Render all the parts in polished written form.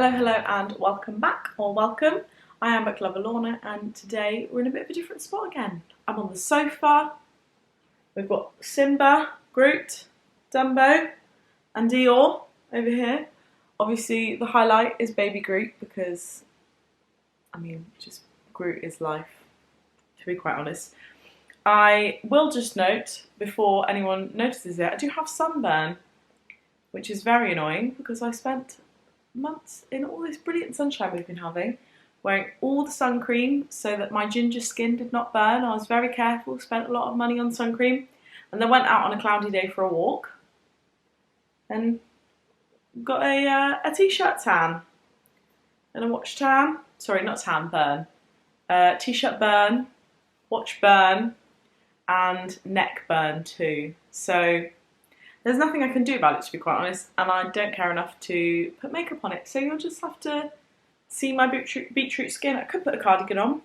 Hello, hello and welcome back, or welcome. I am Book Lover Lorna and today we're in a bit of a different spot again. I'm on the sofa, we've got Simba, Groot, Dumbo and Dior over here. Obviously the highlight is baby Groot because, just Groot is life, to be quite honest. I will just note, before anyone notices it, I do have sunburn, which is very annoying because I spent months in all this brilliant sunshine we've been having, wearing all the sun cream so that my ginger skin did not burn. I was very careful, spent a lot of money on sun cream, and then went out on a cloudy day for a walk and got a t-shirt tan and a watch tan. Sorry, not tan, burn. T-shirt burn, watch burn, and neck burn too. So there's nothing I can do about it, to be quite honest, and I don't care enough to put makeup on it, so you'll just have to see my beetroot skin. I could put a cardigan on,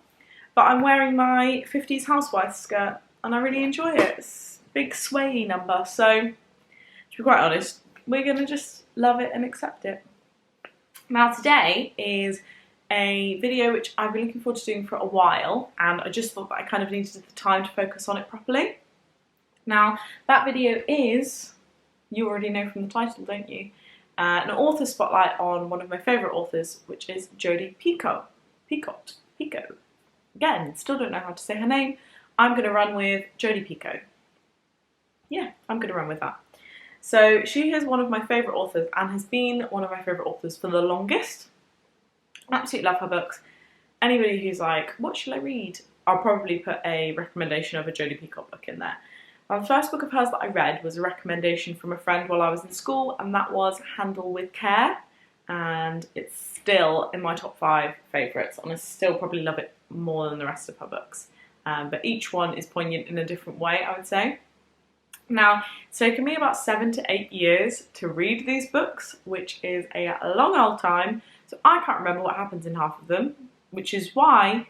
but I'm wearing my 50s housewife skirt and I really enjoy it. It's a big swayy number, so to be quite honest, we're going to just love it and accept it. Now today is a video which I've been looking forward to doing for a while, and I just thought that I kind of needed the time to focus on it properly. Now that video is, you already know from the title, don't you? An author spotlight on one of my favourite authors, which is Jodi Picoult. Picoult. Again, still don't know how to say her name. I'm going to run with Jodi Picoult. Yeah, I'm going to run with that. So she is one of my favourite authors and has been one of my favourite authors for the longest. Absolutely love her books. Anybody who's like, what shall I read? I'll probably put a recommendation of a Jodi Picoult book in there. The first book of hers that I read was a recommendation from a friend while I was in school, and that was Handle with Care, and it's still in my top 5 favourites, and I still probably love it more than the rest of her books. But each one is poignant in a different way, I would say. Now, it's taken me about 7 to 8 years to read these books, which is a long old time, so I can't remember what happens in half of them, which is why,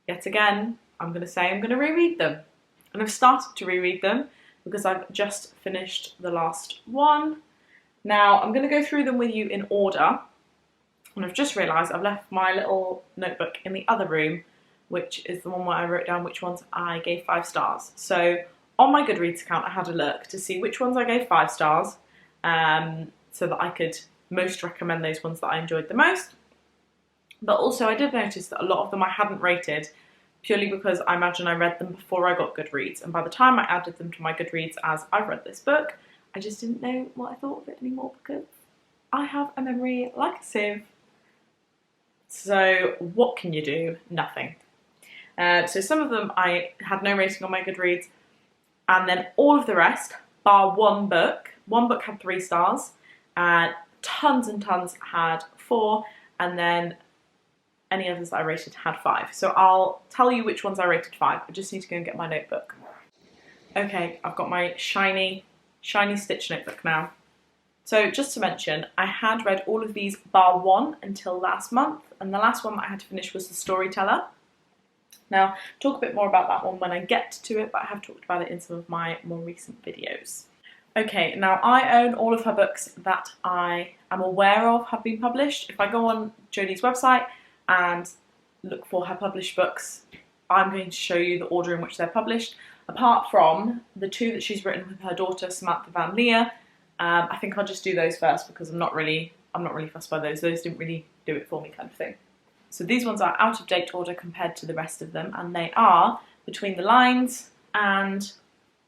yet again, I'm going to say I'm going to reread them. And I've started to reread them because I've just finished the last one. Now I'm going to go through them with you in order, and I've just realised I've left my little notebook in the other room, which is the one where I wrote down which ones I gave 5 stars. So on my Goodreads account I had a look to see which ones I gave 5 stars, so that I could most recommend those ones that I enjoyed the most. But also I did notice that a lot of them I hadn't rated, purely because I imagine I read them before I got Goodreads, and by the time I added them to my Goodreads as I've read this book, I just didn't know what I thought of it anymore because I have a memory like a sieve. So what can you do? Nothing. So some of them I had no rating on my Goodreads, and then all of the rest, bar one book had 3 stars, tons and tons had 4, and then any others that I rated had 5. So I'll tell you which ones I rated 5. I just need to go and get my notebook. Okay, I've got my shiny Stitch notebook now. So just to mention, I had read all of these bar 1 until last month, and the last one that I had to finish was The Storyteller. Now, talk a bit more about that one when I get to it, but I have talked about it in some of my more recent videos. Okay, now I own all of her books that I am aware of have been published. If I go on Jodi's website and look for her published books, I'm going to show you the order in which they're published. Apart from the 2 that she's written with her daughter Samantha Van Leer, I think I'll just do those first because I'm not really fussed by those. Those didn't really do it for me, kind of thing. So these ones are out of date order compared to the rest of them, and they are Between the Lines and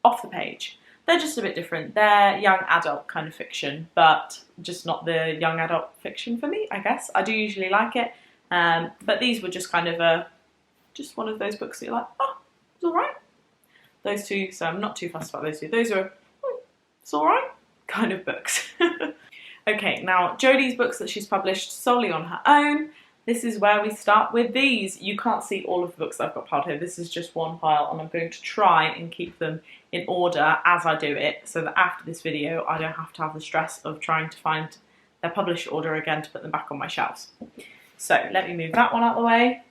Off the Page. They're just a bit different. They're young adult kind of fiction, but just not the young adult fiction for me, I guess. I do usually like it. But these were just kind of just one of those books that you're like, oh, it's alright. Those 2, so I'm not too fussed about those 2. Those are, it's alright kind of books. Okay, now Jodi's books that she's published solely on her own. This is where we start with these. You can't see all of the books that I've got piled here. This is just one pile, and I'm going to try and keep them in order as I do it, so that after this video I don't have to have the stress of trying to find their published order again to put them back on my shelves. So let me move that one out of the way.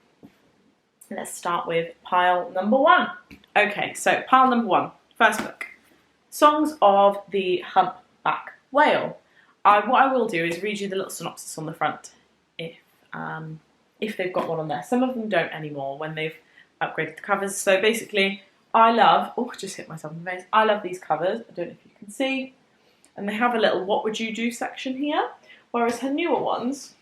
Let's start with pile number 1. Okay, so pile number 1, first book, Songs of the Humpback Whale. What I will do is read you the little synopsis on the front. if they've got one on there. Some of them don't anymore when they've upgraded the covers. So basically, I love, oh, I just hit myself in the face. I love these covers. I don't know if you can see. And they have a little what would you do section here. Whereas her newer ones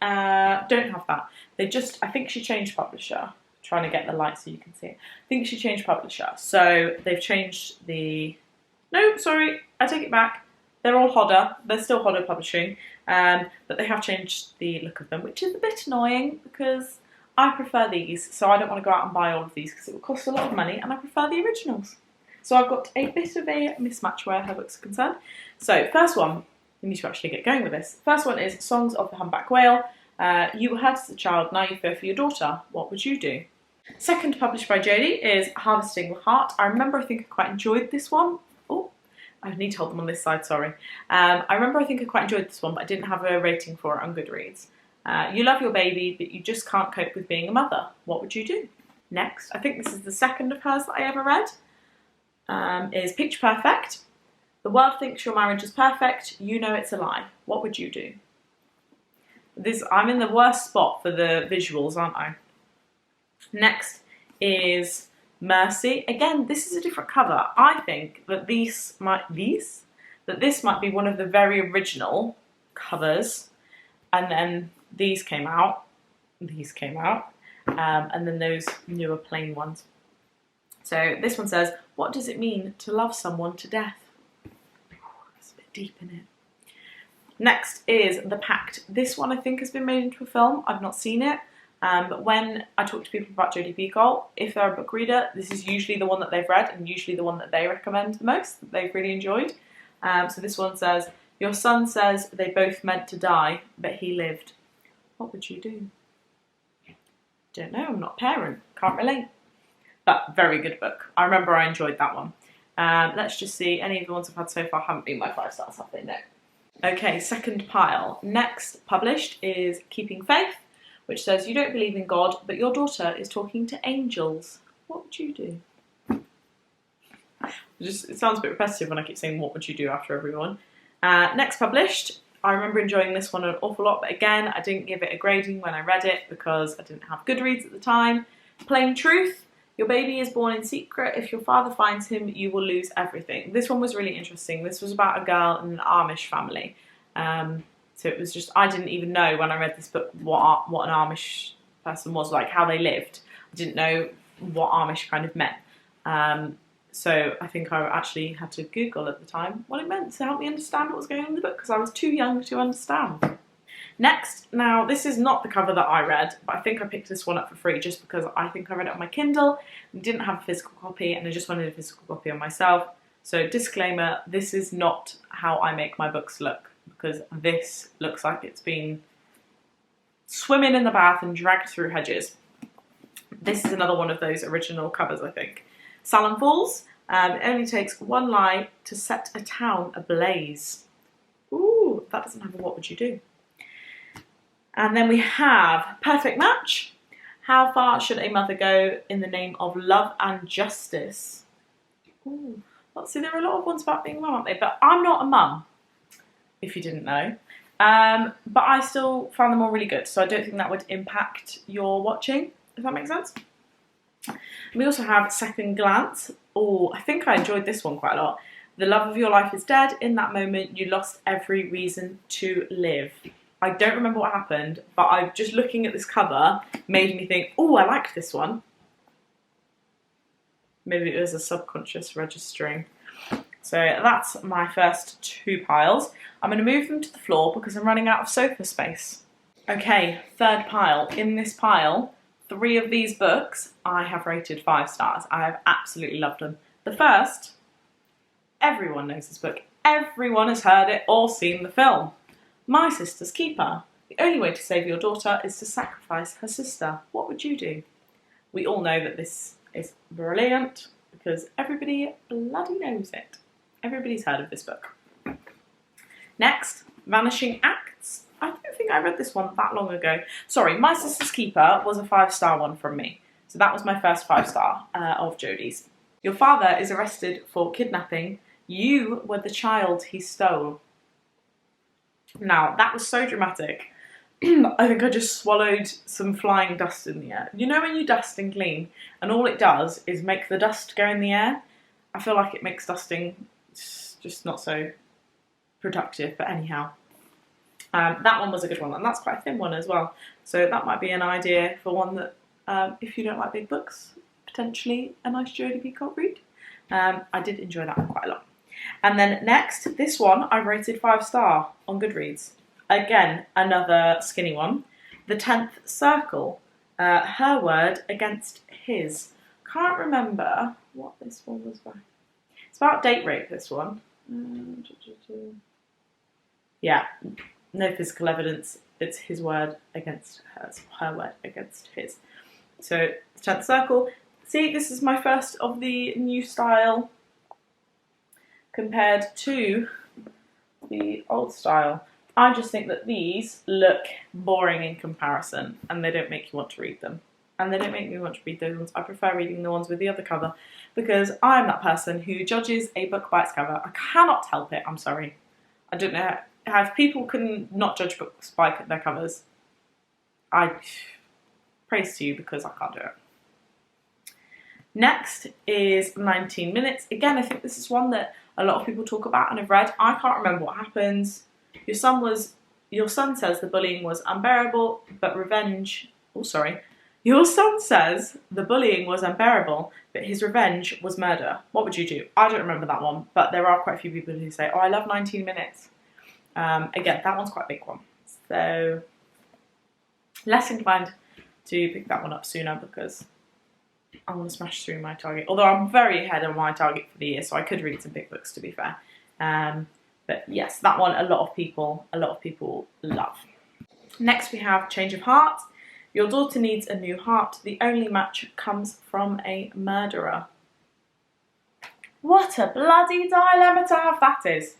don't have that. They just, I think she changed publisher. Trying to get the light so you can see it. I think she changed publisher. So they've changed the, no, sorry, I take it back. They're all Hodder. They're still Hodder Publishing. But they have changed the look of them, which is a bit annoying because I prefer these. So I don't want to go out and buy all of these because it would cost a lot of money and I prefer the originals. So I've got a bit of a mismatch where her books are concerned. So first one, we need to actually get going with this. First one is Songs of the Humpback Whale. You were hurt as a child, now you fear for your daughter. What would you do? Second, published by Jodi, is Harvesting the Heart. I remember I think I quite enjoyed this one. Oh, I need to hold them on this side, sorry. I remember I think I quite enjoyed this one, but I didn't have a rating for it on Goodreads. You love your baby, but you just can't cope with being a mother. What would you do? Next, I think this is the second of hers that I ever read, is Picture Perfect. The world thinks your marriage is perfect, you know it's a lie. What would you do? I'm in the worst spot for the visuals, aren't I? Next is Mercy. Again, this is a different cover. I think that this might be one of the very original covers, and then these came out, and then those newer plain ones. So this one says, what does it mean to love someone to death? It's a bit deep in it. Next is The Pact. This one I think has been made into a film. I've not seen it. But when I talk to people about Jodi Picoult, if they're a book reader, this is usually the one that they've read and usually the one that they recommend the most, that they've really enjoyed. So this one says, your son says they both meant to die, but he lived. What would you do? Don't know, I'm not a parent, can't relate. But very good book. I remember I enjoyed that one. Let's just see, any of the ones I've had so far haven't been my 5 stars, have they? No. Okay, second pile. Next published is Keeping Faith, which says, you don't believe in God, but your daughter is talking to angels. What would you do? It sounds a bit repetitive when I keep saying, what would you do after everyone? Next published, I remember enjoying this one an awful lot, but again, I didn't give it a grading when I read it because I didn't have Goodreads at the time. Plain Truth, your baby is born in secret. If your father finds him, you will lose everything. This one was really interesting. This was about a girl in an Amish family. So it was just, I didn't even know when I read this book what an Amish person was, like how they lived. I didn't know what Amish kind of meant. So I think I actually had to Google at the time what it meant to help me understand what was going on in the book because I was too young to understand. Next, now this is not the cover that I read, but I think I picked this one up for free just because I think I read it on my Kindle and didn't have a physical copy and I just wanted a physical copy on myself. So disclaimer, this is not how I make my books look because this looks like it's been swimming in the bath and dragged through hedges. This is another one of those original covers, I think. Salem Falls. It only takes one lie to set a town ablaze. Ooh, that doesn't have a what would you do. And then we have Perfect Match. How far should a mother go in the name of love and justice? Ooh, let's see, there are a lot of ones about being a mum, aren't they? But I'm not a mum, if you didn't know. But I still found them all really good, so I don't think that would impact your watching, if that makes sense. We also have Second Glance. Oh, I think I enjoyed this one quite a lot. The love of your life is dead. In that moment, you lost every reason to live. I don't remember what happened, but just looking at this cover made me think, oh, I like this one. Maybe it was a subconscious registering. So that's my first 2 piles. I'm going to move them to the floor because I'm running out of sofa space. Okay, third pile. In this pile, 3 of these books I have rated 5 stars. I have absolutely loved them. The first, everyone knows this book. Everyone has heard it or seen the film. My Sister's Keeper. The only way to save your daughter is to sacrifice her sister. What would you do? We all know that this is brilliant because everybody bloody knows it. Everybody's heard of this book. Next, Vanishing Acts. I don't think I read this one that long ago. Sorry, My Sister's Keeper was a 5-star one from me. So that was my first 5-star of Jodi's. Your father is arrested for kidnapping. You were the child he stole. Now, that was so dramatic. I think I just swallowed some flying dust in the air. You know when you dust and clean and all it does is make the dust go in the air? I feel like it makes dusting just not so productive, but anyhow. That one was a good one, and that's quite a thin one as well. So that might be an idea for one that, if you don't like big books, potentially a nice Jodi Picoult read. I did enjoy that one quite a lot. And then next, this one I rated 5-star on Goodreads. Again, another skinny one. The 10th Circle, her word against his. Can't remember what this one was about. It's about date rape, this one. Yeah, no physical evidence. It's his word against hers, her word against his. So, the 10th Circle. See, this is my first of the new style compared to the old style. I just think that these look boring in comparison and they don't make you want to read them. And they don't make me want to read those ones. I prefer reading the ones with the other cover because I'm that person who judges a book by its cover. I cannot help it, I'm sorry. I don't know how if people can not judge books by their covers. I praise to you because I can't do it. Next is 19 Minutes. Again, I think this is one that a lot of people talk about and have read. I can't remember what happens. Your son says the bullying was unbearable, but revenge... Oh, sorry. Your son says the bullying was unbearable, but his revenge was murder. What would you do? I don't remember that one, but there are quite a few people who say, oh, I love 19 Minutes. Again, that one's quite a big one. So, less inclined to pick that one up sooner because I want to smash through my target. Although I'm very ahead of my target for the year, so I could read some big books to be fair. But yes, that one a lot of people love. Next we have Change of Heart. Your daughter needs a new heart. The only match comes from a murderer. What a bloody dilemma to have that is.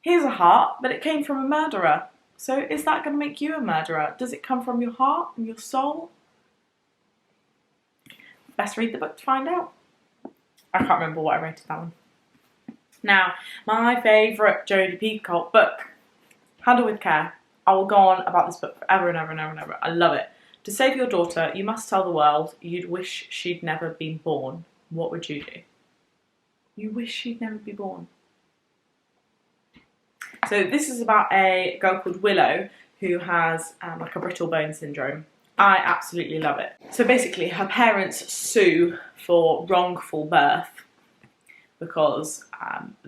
Here's a heart, but it came from a murderer. So is that going to make you a murderer? Does it come from your heart and your soul? Best read the book to find out. I can't remember what I rated that one. Now, my favourite Jodi Picoult book, Handle with Care. I will go on about this book forever and ever and ever and ever. I love it. To save your daughter, you must tell the world you'd wish she'd never been born. What would you do? You wish she'd never be born. So this is about a girl called Willow who has like a brittle bone syndrome. I absolutely love it. So basically her parents sue for wrongful birth because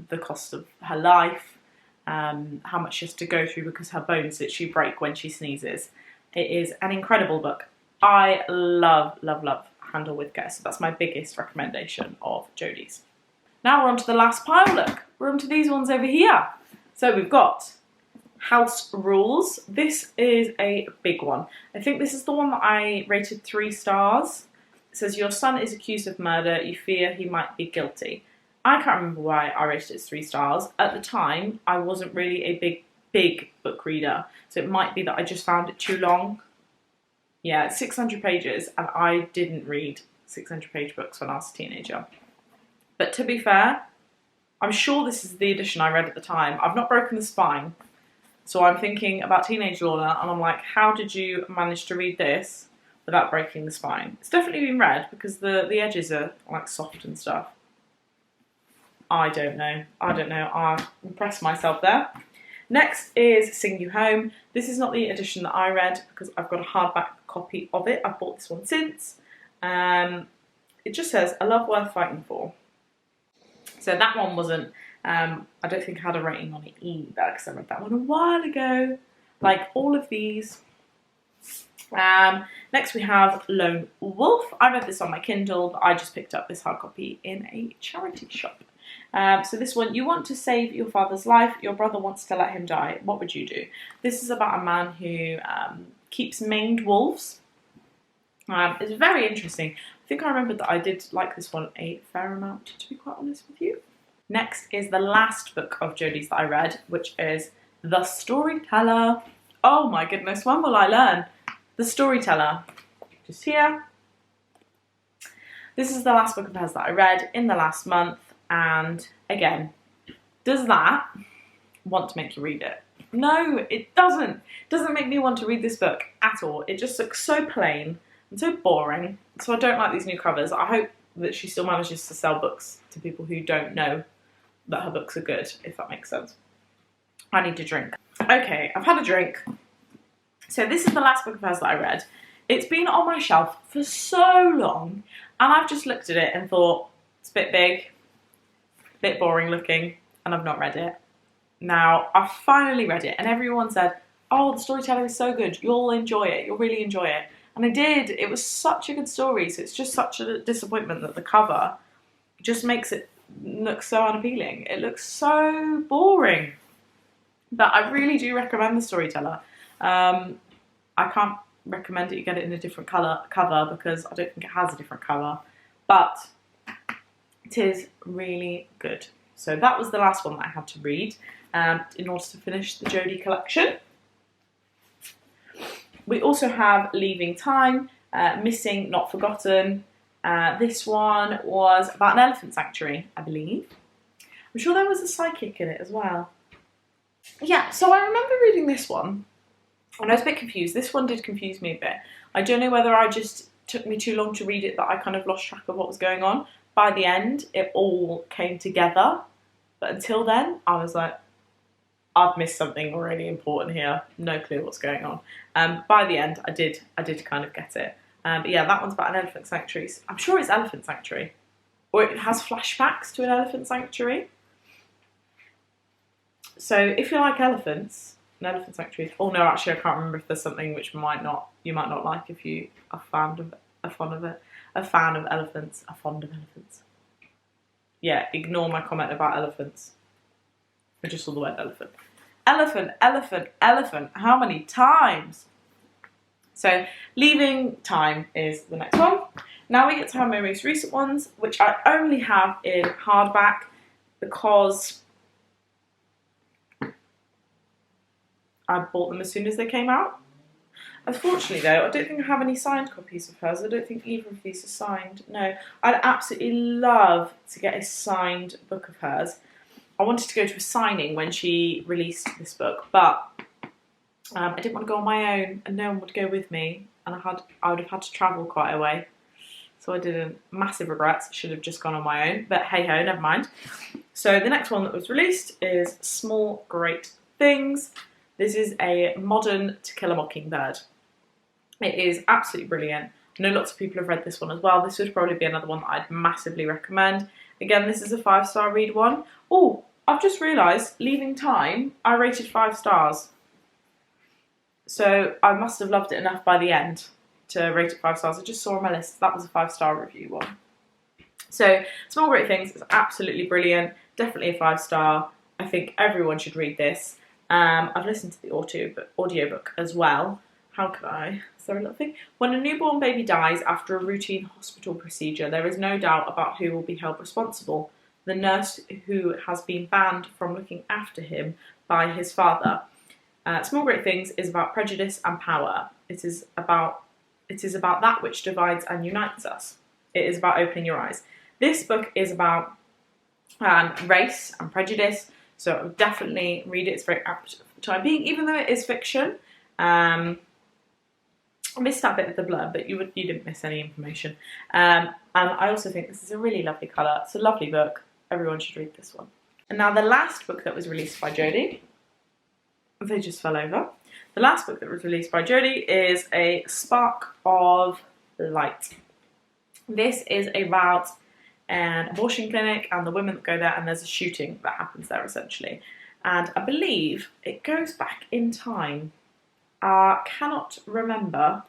the cost of her life, how much she has to go through because her bones literally break when she sneezes. It is an incredible book. I love, love, love Handle with Care. So that's my biggest recommendation of Jodi's. Now we're on to the last pile, look. We're on to these ones over here. So we've got House Rules. This is a big one. I think this is the one that I rated 3 stars. It says, your son is accused of murder. You fear he might be guilty. I can't remember why I rated it 3 stars. At the time, I wasn't really a big book reader. So it might be that I just found it too long. Yeah, it's 600 pages and I didn't read 600-page books when I was a teenager. But to be fair, I'm sure this is the edition I read at the time. I've not broken the spine. So I'm thinking about teenage Lorna and I'm like, how did you manage to read this without breaking the spine? It's definitely been read because the edges are like soft and stuff. I don't know. I impressed myself there. Next is Sing You Home. This is not the edition that I read because I've got a hardback copy of it. I've bought this one since. It just says, a love worth fighting for. So that one wasn't, I don't think I had a rating on it either because I read that one a while ago. Like all of these. Next we have Lone Wolf. I read this on my Kindle, but I just picked up this hard copy in a charity shop. So this one, you want to save your father's life, your brother wants to let him die. What would you do? This is about a man who keeps maned wolves. It's very interesting. I think I remembered that I did like this one a fair amount, to be quite honest with you. Next is the last book of Jodi's that I read, which is The Storyteller. Oh my goodness, when will I learn? The Storyteller. Just here. This is the last book of hers that I read in the last month. And again, does that want to make you read it? No, it doesn't. It doesn't make me want to read this book at all. It just looks so plain and so boring. So I don't like these new covers. I hope that she still manages to sell books to people who don't know that her books are good, if that makes sense. I need a drink. Okay, I've had a drink. So this is the last book of hers that I read. It's been on my shelf for so long, and I've just looked at it and thought, it's a bit big, a bit boring looking, and I've not read it. Now, I've finally read it, and everyone said, oh, the storytelling is so good, you'll enjoy it, you'll really enjoy it. And I did. It was such a good story, so it's just such a disappointment that the cover just makes it look so unappealing. It looks so boring. But I really do recommend The Storyteller. I can't recommend it you get it in a different cover because I don't think it has a different cover. But it is really good. So that was the last one that I had to read in order to finish the Jodi collection. We also have Leaving Time, Missing Not Forgotten. This one was about an elephant sanctuary, I believe. I'm sure there was a psychic in it as well. Yeah, so I remember reading this one, and I was a bit confused. This one did confuse me a bit. I don't know whether I just took me too long to read it that I kind of lost track of what was going on. By the end, it all came together. But until then, I was like, I've missed something really important here. No clue what's going on. By the end, I did kind of get it. But yeah, that one's about an elephant sanctuary. I'm sure it's elephant sanctuary. Or it has flashbacks to an elephant sanctuary. So if you like elephants, an elephant sanctuary. Oh no, actually I can't remember if there's something which you might not like if you are fond of elephants. Yeah, ignore my comment about elephants. I just saw the word elephant. Elephant, elephant, elephant. How many times? So, Leaving Time is the next one. Now we get to have my most recent ones, which I only have in hardback because I bought them as soon as they came out. Unfortunately though, I don't think I have any signed copies of hers. I don't think either of these are signed. No, I'd absolutely love to get a signed book of hers. I wanted to go to a signing when she released this book, but I didn't want to go on my own and no one would go with me, and I would have had to travel quite a way. So I didn't. Massive regrets. Should have just gone on my own, but hey ho, never mind. So the next one that was released is Small Great Things. This is a modern To Kill a Mockingbird. It is absolutely brilliant. I know lots of people have read this one as well. This would probably be another one that I'd massively recommend. Again, this is a 5-star read one. Oh, I've just realised, Leaving Time, I rated 5 stars. So I must have loved it enough by the end to rate it 5 stars. I just saw on my list that was a 5-star review one. So Small Great Things is absolutely brilliant. Definitely a 5-star. I think everyone should read this. I've listened to the audiobook as well. How could I? Is there a little thing? When a newborn baby dies after a routine hospital procedure, there is no doubt about who will be held responsible. The nurse who has been banned from looking after him by his father. Small Great Things is about prejudice and power. It is about that which divides and unites us. It is about opening your eyes. This book is about race and prejudice, so I would definitely read it. It's very apt for the time being, even though it is fiction. I missed that bit of the blurb, but you didn't miss any information. And I also think this is a really lovely colour. It's a lovely book. Everyone should read this one. And now the last book that was released by Jodi, they just fell over. The last book that was released by Jodi is A Spark of Light. This is about an abortion clinic and the women that go there, and there's a shooting that happens there essentially. And I believe it goes back in time. Cannot remember.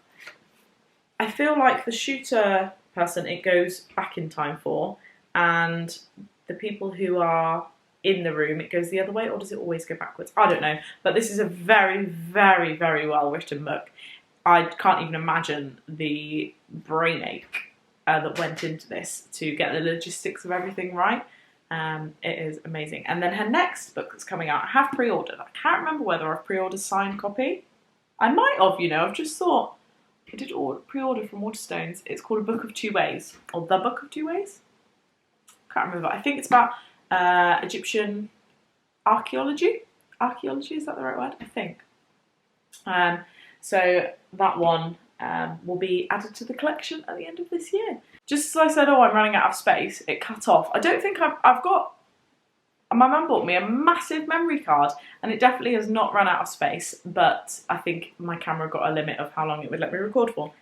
I feel like the shooter person it goes back in time for, and the people who are in the room it goes the other way, or does it always go backwards? I don't know, but this is a very, very, very well written book. I can't even imagine the brain ache that went into this to get the logistics of everything right. It is amazing. And then her next book that's coming out, I have pre-ordered. I can't remember whether I've pre-ordered signed copy. I might have, you know, I've just thought, I did pre-order from Waterstones. It's called A Book of Two Ways, or The Book of Two Ways? Can't remember. I think it's about Egyptian archaeology. archaeology, is that the right word? I think. So that one will be added to the collection at the end of this year. Just as I said, oh, I'm running out of space, it cut off. I don't think I've got, my mum bought me a massive memory card and it definitely has not run out of space, but I think my camera got a limit of how long it would let me record for.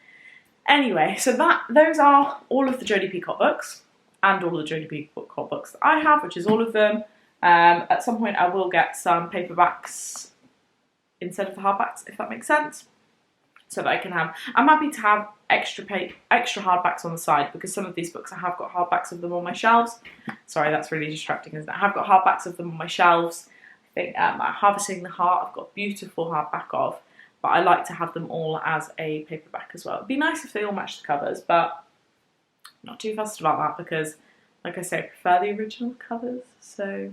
Anyway, so those are all of the Jodi Picoult books and all the Jodi Picoult books that I have, which is all of them. At some point I will get some paperbacks instead of the hardbacks, if that makes sense, so that I can have, I'm happy to have extra hardbacks on the side, because some of these books I have got hardbacks of them on my shelves. Sorry, that's really distracting, isn't it? I have got hardbacks of them on my shelves. I think Harvesting the Heart I've got beautiful hardback of, but I like to have them all as a paperback as well. It'd be nice if they all matched the covers, but I'm not too fussed about that because, like I say, I prefer the original covers, so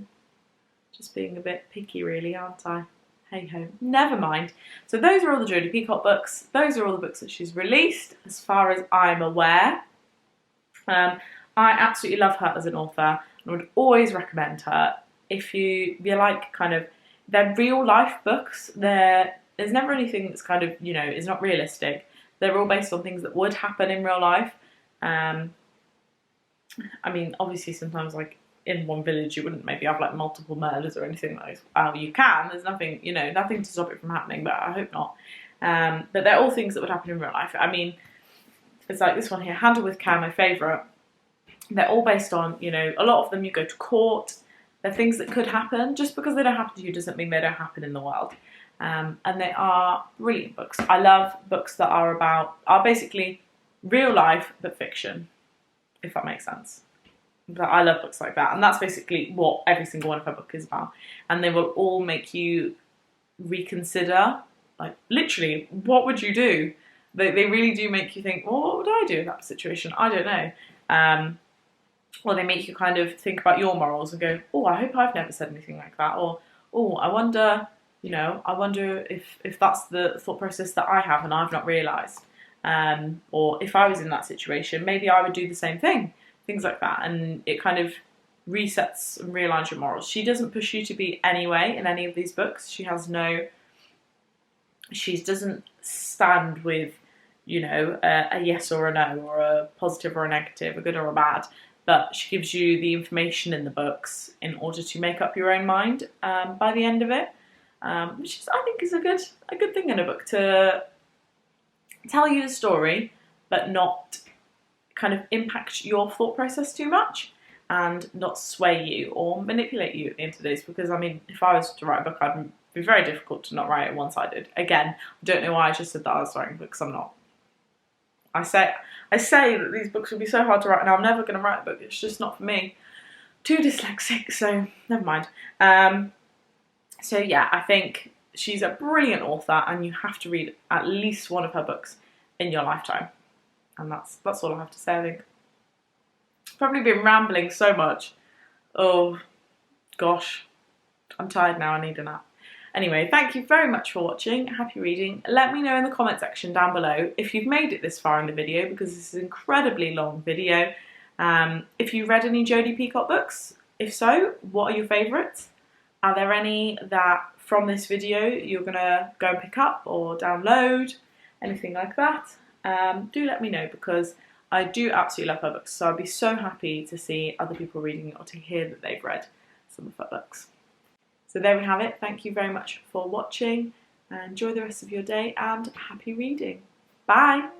just being a bit picky really, aren't I? Hey ho, never mind. So those are all the Jodi Picoult books. Those are all the books that she's released, as far as I'm aware. I absolutely love her as an author and would always recommend her. If you like kind of, they're real life books, there's never anything that's kind of, you know, is not realistic. They're all based on things that would happen in real life. I mean, obviously sometimes like in one village you wouldn't maybe have like multiple murders or anything like that. You can, there's nothing, you know, nothing to stop it from happening, but I hope not. But they're all things that would happen in real life. I mean, it's like this one here, Handle with Care, my favourite. They're all based on, you know, a lot of them you go to court. They're things that could happen. Just because they don't happen to you doesn't mean they don't happen in the world. And they are brilliant books. I love books that are basically real life but fiction, if that makes sense. But I love books like that, and that's basically what every single one of her books is about. And they will all make you reconsider, like literally, what would you do? They really do make you think, well, what would I do in that situation? I don't know. Or they make you kind of think about your morals and go, oh, I hope I've never said anything like that. Or, oh, I wonder, you know, I wonder if that's the thought process that I have and I've not realised. Or if I was in that situation, maybe I would do the same thing. Things like that, and it kind of resets and realigns your morals. She doesn't push you to be any way in any of these books. She doesn't stand with, you know, a yes or a no, or a positive or a negative, a good or a bad, but she gives you the information in the books in order to make up your own mind by the end of it, which is, I think, is a good thing in a book, to tell you the story but not kind of impact your thought process too much and not sway you or manipulate you at the end of this. Because I mean, if I was to write a book, I'd be very difficult to not write it one-sided. Again, I don't know why I just said that I was writing books, I'm not. I say that these books would be so hard to write and I'm never going to write a book, it's just not for me. Too dyslexic, so never mind. So yeah, I think she's a brilliant author and you have to read at least one of her books in your lifetime. And that's all I have to say, I think. I've probably been rambling so much. Oh, gosh. I'm tired now, I need a nap. Anyway, thank you very much for watching. Happy reading. Let me know in the comment section down below if you've made it this far in the video, because this is an incredibly long video. If you read any Jodi Picoult books. If so, what are your favourites? Are there any that from this video you're going to go and pick up or download? Anything like that? Do let me know, because I do absolutely love her books, so I'd be so happy to see other people reading it or to hear that they've read some of her books. So there we have it. Thank you very much for watching. Enjoy the rest of your day and happy reading. Bye!